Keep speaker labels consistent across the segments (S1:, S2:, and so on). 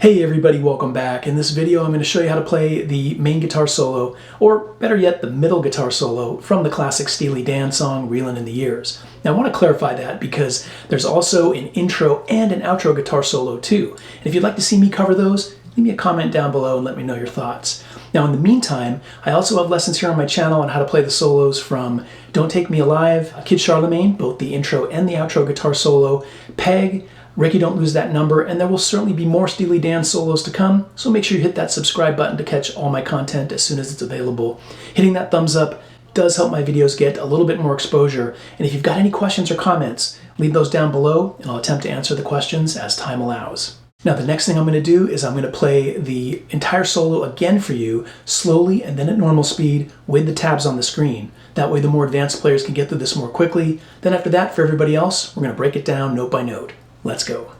S1: Hey everybody, welcome back. In this video I'm going to show you how to play the main guitar solo, or better yet the middle guitar solo from the classic Steely Dan song Reelin' in the Years. Now I want to clarify that because there's also an intro and an outro guitar solo too. And if you'd like to see me cover those, leave me a comment down below and let me know your thoughts. Now in the meantime, I also have lessons here on my channel on how to play the solos from Don't Take Me Alive, Kid Charlemagne, both the intro and the outro guitar solo, Peg, Ricky Don't Lose That Number, and there will certainly be more Steely Dan solos to come, so make sure you hit that subscribe button to catch all my content as soon as it's available. Hitting that thumbs up does help my videos get a little bit more exposure, and if you've got any questions or comments, leave those down below and I'll attempt to answer the questions as time allows. Now the next thing I'm going to do is I'm going to play the entire solo again for you, slowly and then at normal speed with the tabs on the screen. That way the more advanced players can get through this more quickly. Then after that, for everybody else, we're going to break it down note by note. Let's go.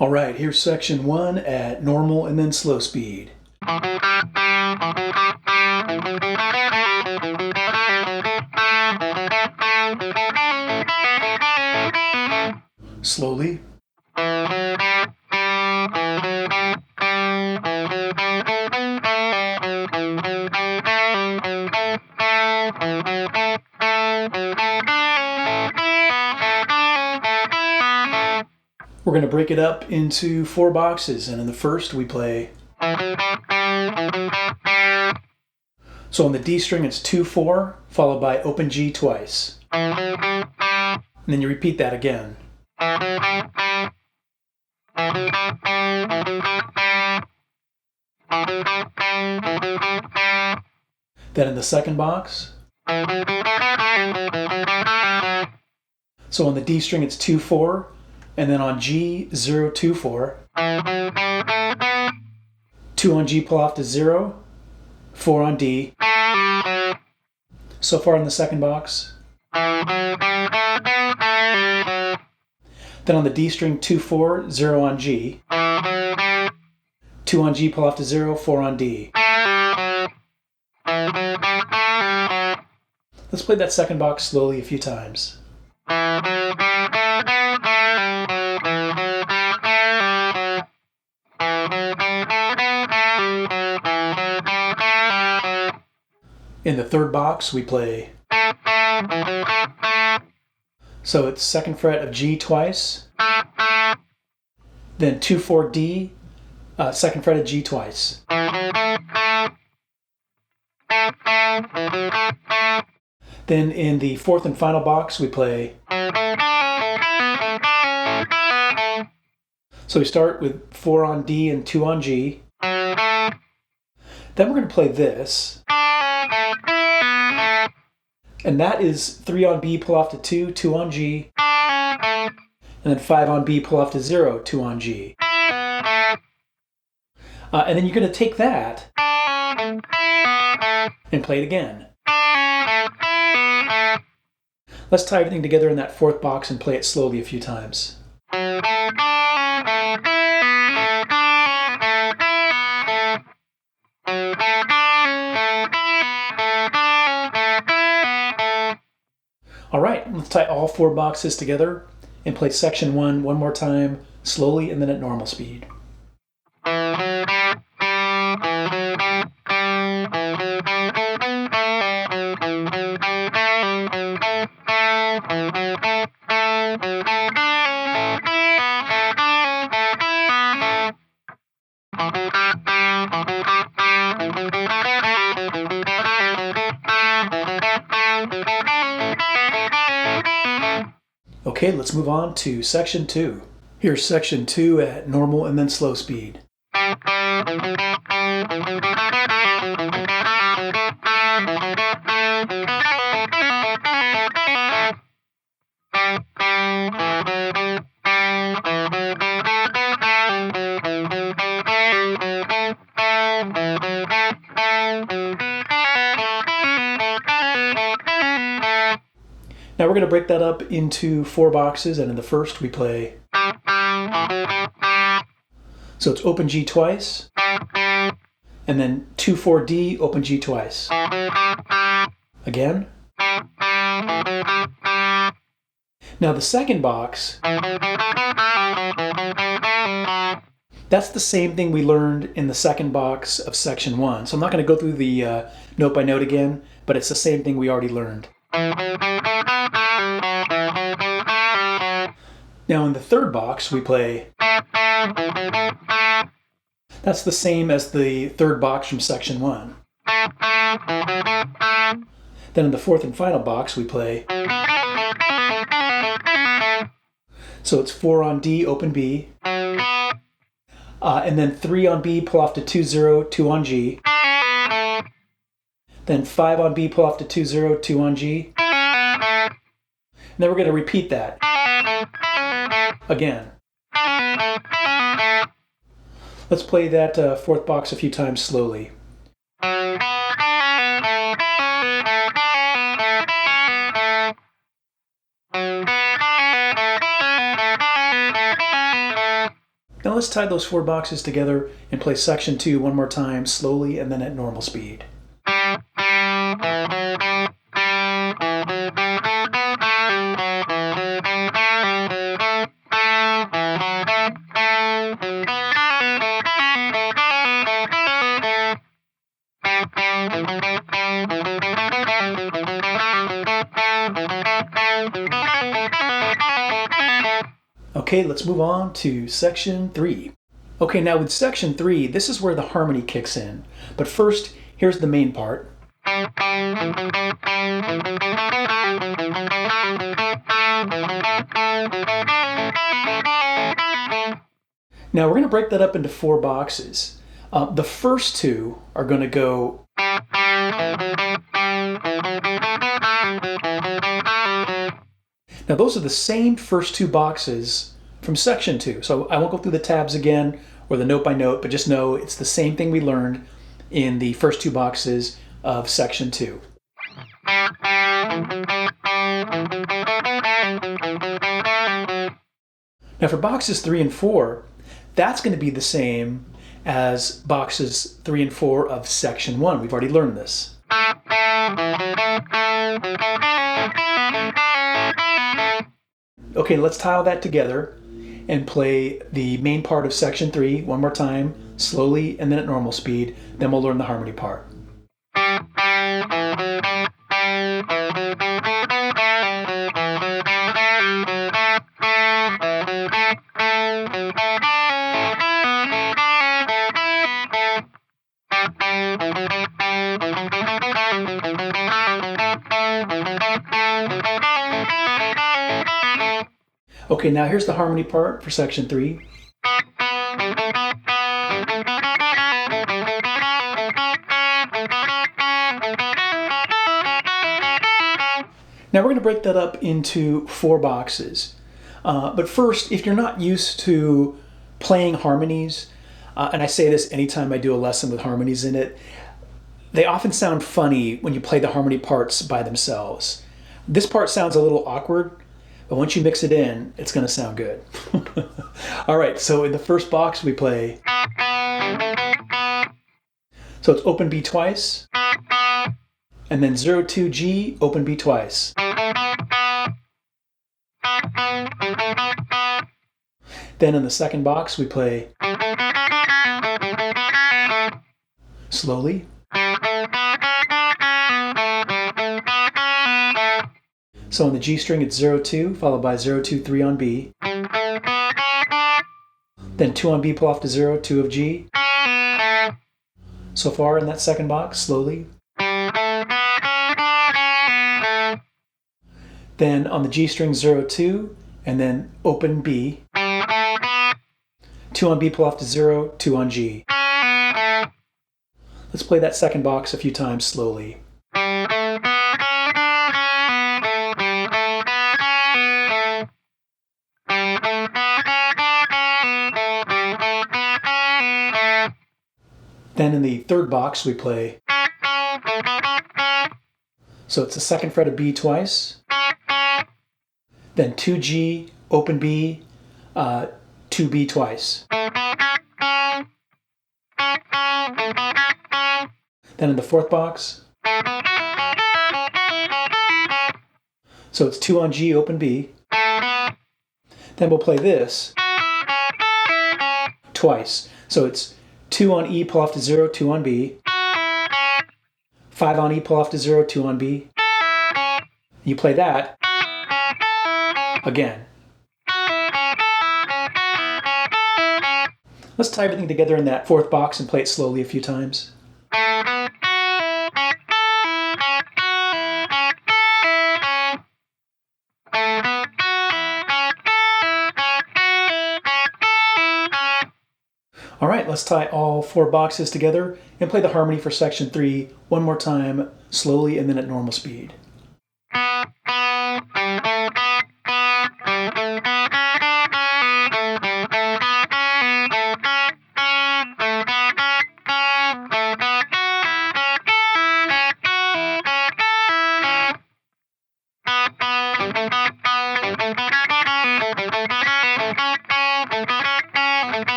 S1: Alright, here's section 1 at normal and then slow speed. Slowly. We're going to break it up into 4 boxes, and in the first we play. So on the D string it's 2-4, followed by open G twice. And then you repeat that again. Then in the second box. So on the D string it's 2-4. And then on G, 0, 2, 4. 2 on G, pull off to 0. 4 on D. So far in the second box. Then on the D string, 2, 4, 0 on G. 2 on G, pull off to 0, 4 on D. Let's play that second box slowly a few times. In the third box we play. So it's 2nd fret of G twice, then 2-4 D, 2nd fret of G twice. Then in the 4th and final box we play. So we start with 4 on D and 2 on G. Then we're going to play this. And that is 3 on B, pull off to 2, 2 on G. And then 5 on B, pull off to 0, 2 on G. And then you're going to take that and play it again. Let's tie everything together in that 4th box and play it slowly a few times. All right, let's tie all 4 boxes together and play section 1 one more time, slowly and then at normal speed. Okay, let's move on to section 2. Here's section 2 at normal and then slow speed. Now we're going to break that up into 4 boxes, and in the first we play. So it's open G twice, and then 2-4 D, open G twice. Again. Now the second box, that's the same thing we learned in the second box of section 1. So I'm not going to go through the note by note again, but it's the same thing we already learned. Now in the third box we play. That's the same as the third box from section 1. Then in the 4th and final box we play. So it's 4 on D, open B. And then 3 on B, pull off to 2-0, 2 on G. Then 5 on B, pull off to 2-0, 2 on G. And then we're going to repeat that again. Let's play that 4th box a few times slowly. Now let's tie those 4 boxes together and play section 2 one more time, slowly and then at normal speed. Okay, let's move on to section 3. Okay, now with section 3, this is where the harmony kicks in. But first, here's the main part. Now we're going to break that up into 4 boxes. The first 2 are going to go. Now those are the same first 2 boxes from section 2. So I won't go through the tabs again or the note by note, but just know it's the same thing we learned in the first 2 boxes of section 2. Now for boxes 3 and 4, that's going to be the same as boxes 3 and 4 of section 1. We've already learned this. Okay, let's tie all that together and play the main part of section 3 one more time, slowly and then at normal speed. Then we'll learn the harmony part. Okay, now here's the harmony part for section 3. Now we're going to break that up into 4 boxes. But first, if you're not used to playing harmonies, and I say this anytime I do a lesson with harmonies in it, they often sound funny when you play the harmony parts by themselves. This part sounds a little awkward, but once you mix it in, it's going to sound good. All right, so in the first box we play. So it's open B twice, and then 0-2 G, open B twice. Then in the second box we play slowly. So on the G string it's 0-2 followed by 0-2-3 on B. Then 2 on B, pull off to 0, 2 of G. So far in that second box, slowly. Then on the G string 0-2 and then open B. 2 on B, pull off to 0, 2 on G. Let's play that second box a few times slowly. Then in the third box we play. So it's the second fret of B twice. Then 2G, open B, 2B twice. Then in the fourth box. So it's 2 on G, open B. Then we'll play this twice. So it's 2 on E, pull off to 0, 2 on B. 5 on E, pull off to 0, 2 on B. You play that again. Let's tie everything together in that fourth box and play it slowly a few times. All right, let's tie all 4 boxes together and play the harmony for section 3 one more time, slowly and then at normal speed.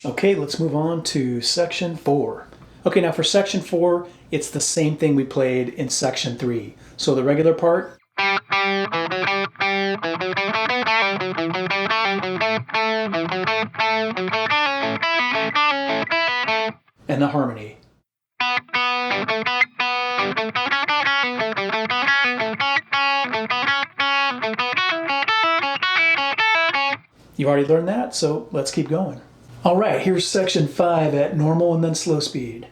S1: Okay, let's move on to section 4. Okay, now for section 4, it's the same thing we played in section 3. So the regular part. And the harmony. You already learned that, so let's keep going. All right, here's section 5 at normal and then slow speed.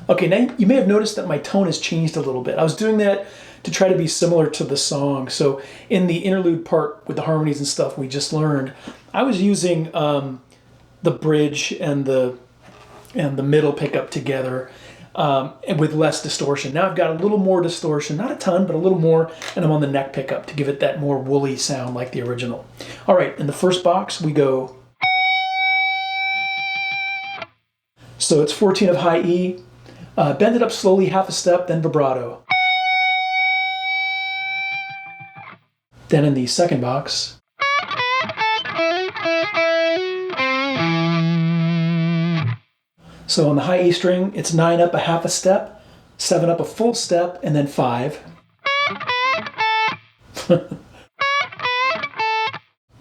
S1: Okay, now you may have noticed that my tone has changed a little bit. I was doing that to try to be similar to the song. So in the interlude part with the harmonies and stuff we just learned, I was using the bridge and the middle pickup together and with less distortion. Now I've got a little more distortion, not a ton, but a little more, and I'm on the neck pickup to give it that more woolly sound like the original. All right, in the first box we go. So it's 14 of high E. Bend it up slowly, half a step, then vibrato. Then in the second box, so on the high E string, it's 9 up a half a step, 7 up a full step, and then 5. Then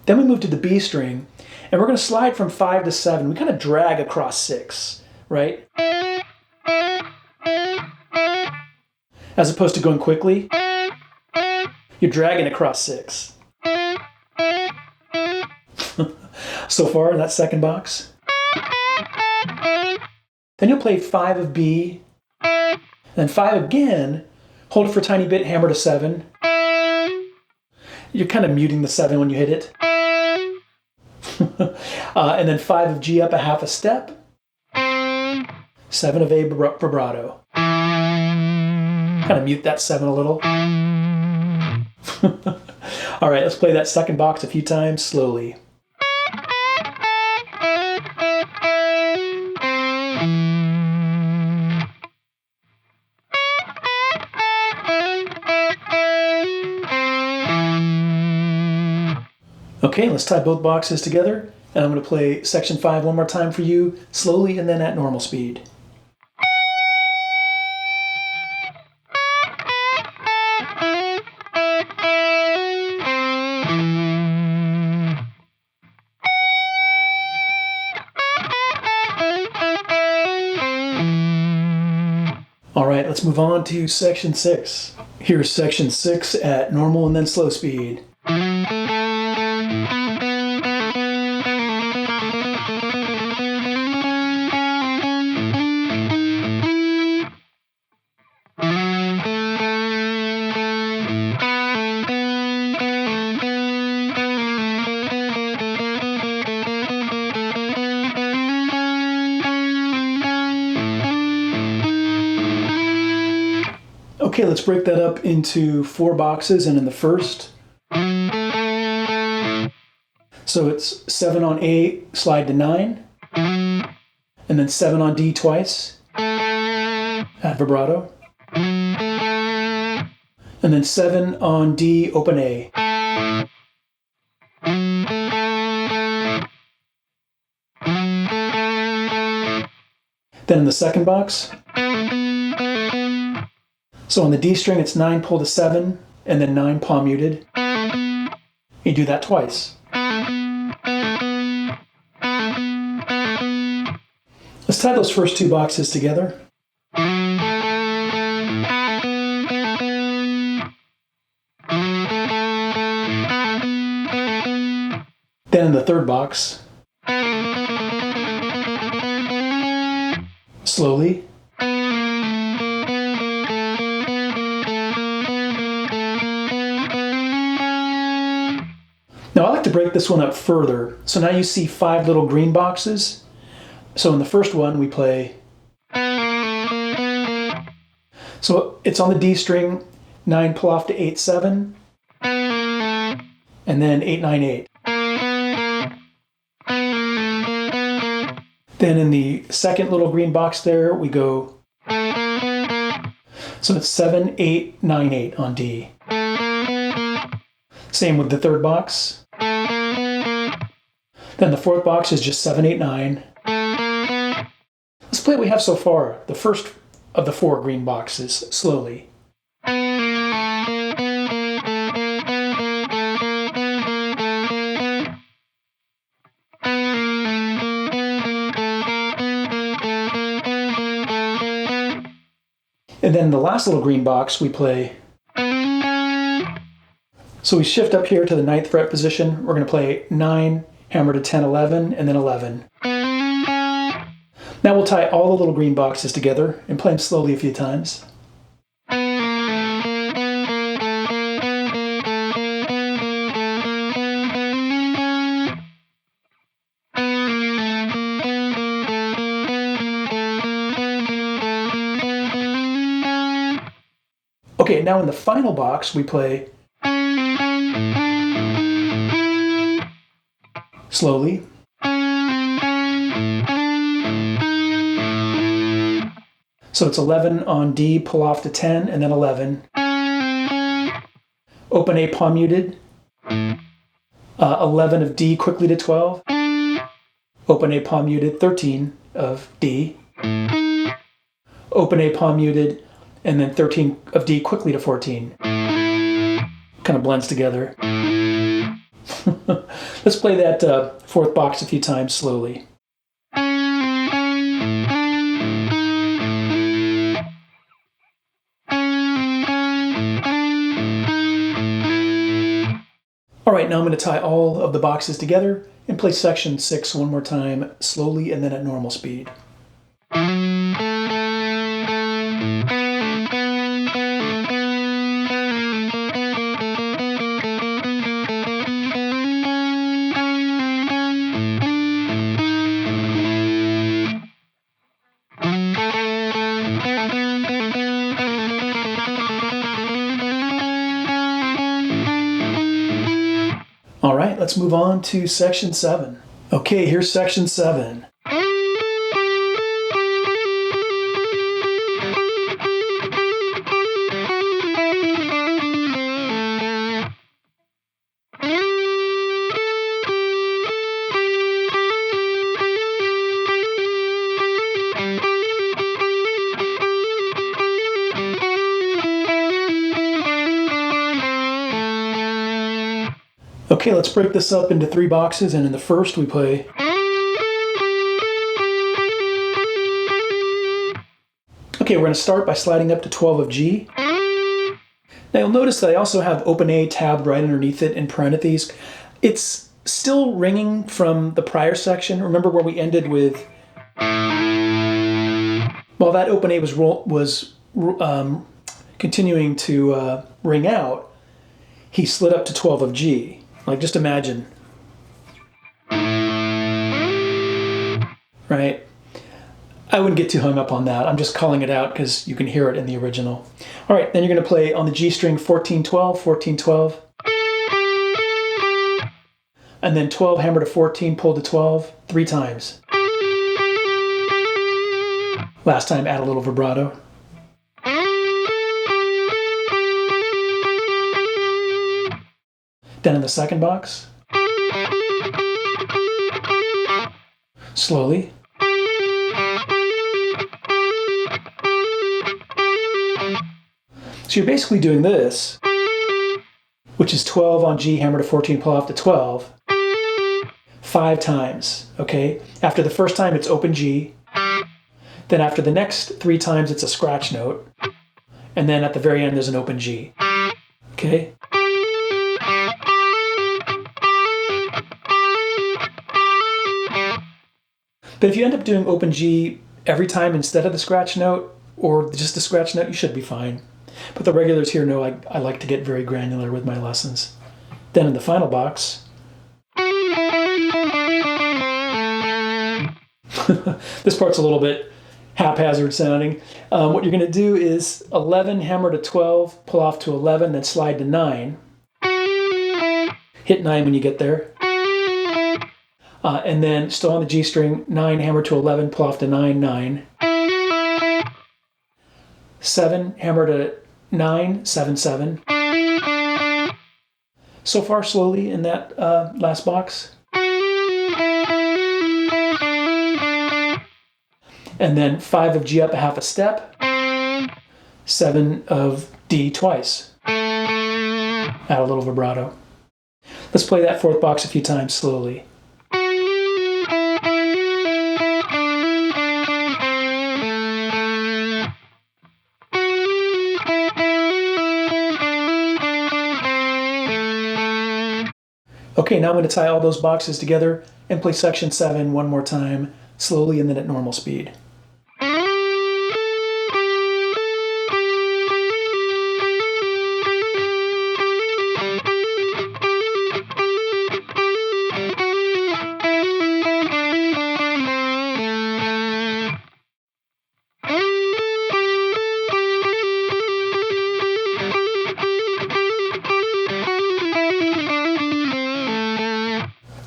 S1: we move to the B string, and we're going to slide from 5 to 7. We kind of drag across 6, right? As opposed to going quickly. You're dragging across 6. So far in that second box. Then you'll play 5 of B, then 5 again, hold it for a tiny bit, hammer to 7. You're kind of muting the 7 when you hit it. And then 5 of G up a half a step, 7 of A vibrato. Kind of mute that 7 a little. All right, let's play that second box a few times slowly. Okay, let's tie both boxes together, and I'm going to play section 5 one more time for you, slowly and then at normal speed. All right, let's move on to section 6. Here's section 6 at normal and then slow speed. Okay, let's break that up into 4 boxes, and in the first, so it's 7 on A, slide to 9, and then 7 on D twice, add vibrato, and then 7 on D, open A. Then in the second box, so on the D string, it's 9 pull to 7, and then 9 palm muted. You do that twice. Let's tie those first 2 boxes together. Then in the third box, slowly. Now I like to break this one up further. So now you see 5 little green boxes. So in the first one we play, so it's on the D string, 9 pull off to 8, 7, and then 8, 9, 8. Then in the second little green box there we go, so it's 7, 8, 9, 8 on D. Same with the third box. Then the fourth box is just 7, 8, 9. Let's play what we have so far, the first of the 4 green boxes, slowly. And then the last little green box we play, so we shift up here to the 9th fret position. We're going to play 9, hammer to 10, 11, and then 11. Now we'll tie all the little green boxes together and play them slowly a few times. Okay, now in the final box we play slowly. So it's 11 on D, pull off to 10, and then 11. Open A palm muted. 11 of D quickly to 12. Open A palm muted, 13 of D. Open A palm muted, and then 13 of D quickly to 14. Kind of blends together. Let's play that fourth box a few times slowly. right, now I'm going to tie all of the boxes together and play section 6 one more time, slowly and then at normal speed. All right, let's move on to section 7. Okay, here's section 7. Okay, let's break this up into 3 boxes, and in the first we play. Okay, we're going to start by sliding up to 12 of G. Now you'll notice that I also have open A tabbed right underneath it in parentheses. It's still ringing from the prior section. Remember where we ended with, while that open A was continuing to ring out, he slid up to 12 of G. Like, just imagine. Right? I wouldn't get too hung up on that. I'm just calling it out because you can hear it in the original. All right, then you're going to play on the G string 14-12, 14-12. And then 12 hammer to 14, pull to 12, 3 times. Last time, add a little vibrato. Then in the second box, slowly. So you're basically doing this, which is 12 on G, hammer to 14, pull off to 12, 5 times, okay? After the first time, it's open G. Then after the next 3 times, it's a scratch note. And then at the very end, there's an open G, okay? But if you end up doing open G every time instead of the scratch note, or just the scratch note, you should be fine. But the regulars here know I like to get very granular with my lessons. Then in the final box, this part's a little bit haphazard sounding. What you're going to do is 11, hammer to 12, pull off to 11, then slide to 9. Hit 9 when you get there. And then still on the G string, 9, hammer to 11, pull off to 9, 9. 7, hammer to 9, 7, 7. So far slowly in that last box. And then 5 of G up a half a step. 7 of D twice. Add a little vibrato. Let's play that fourth box a few times slowly. Okay, now I'm going to tie all those boxes together and play section 7 one more time, slowly and then at normal speed.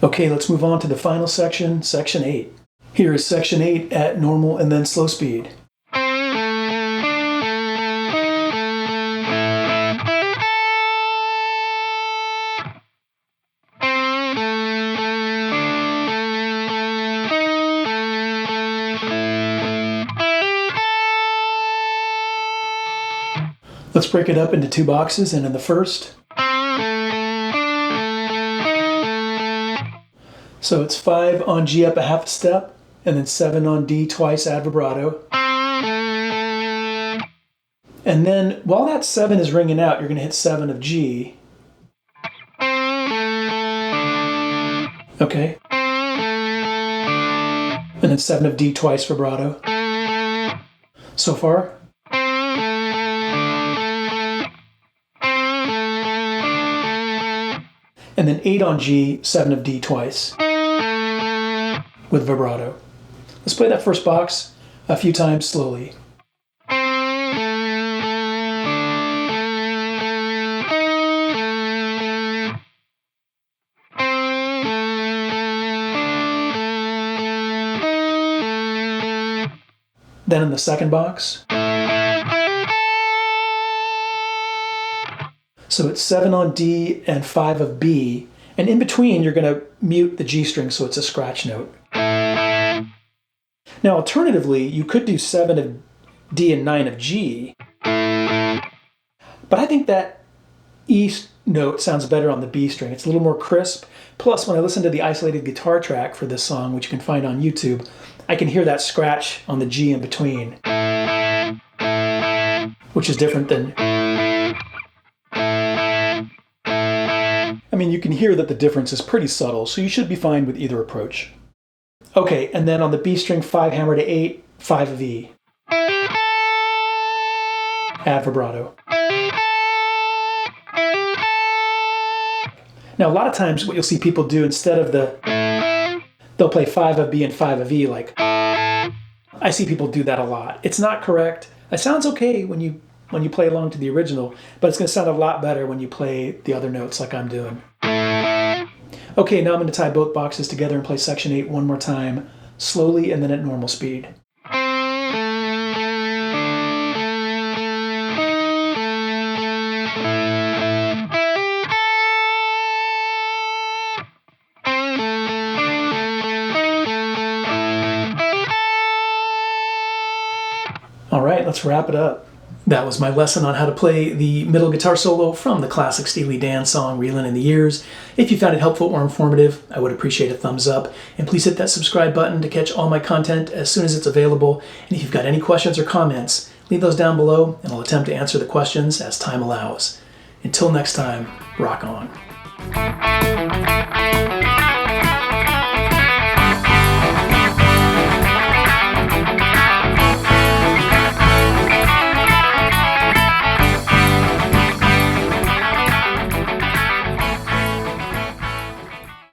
S1: Okay, let's move on to the final section, section 8. Here is section 8 at normal and then slow speed. Let's break it up into 2 boxes, and in the first, so it's 5 on G up a half a step, and then 7 on D twice, add vibrato. And then while that 7 is ringing out, you're going to hit 7 of G. And Okay. And then 7 of D twice vibrato. So far. And then 8 on G, 7 of D twice with vibrato. Let's play that first box a few times slowly. Then in the second box. So it's 7 on D and 5 of B, and in between you're going to mute the G string so it's a scratch note. Now alternatively, you could do 7 of D and 9 of G, but I think that E note sounds better on the B string. It's a little more crisp. Plus, when I listen to the isolated guitar track for this song, which you can find on YouTube, I can hear that scratch on the G in between, which is different than... I mean, you can hear that the difference is pretty subtle, so you should be fine with either approach. Okay, and then on the B string, 5 hammer to 8, 5 of E. Add vibrato. Now, a lot of times what you'll see people do instead of they'll play 5 of B and 5 of E, like, I see people do that a lot. It's not correct. It sounds okay when you play along to the original, but it's going to sound a lot better when you play the other notes like I'm doing. Okay, now I'm going to tie both boxes together and play section 8 one more time, slowly and then at normal speed. All right, let's wrap it up. That was my lesson on how to play the middle guitar solo from the classic Steely Dan song, Reelin' in the Years. If you found it helpful or informative, I would appreciate a thumbs up. And please hit that subscribe button to catch all my content as soon as it's available. And if you've got any questions or comments, leave those down below and I'll attempt to answer the questions as time allows. Until next time, rock on.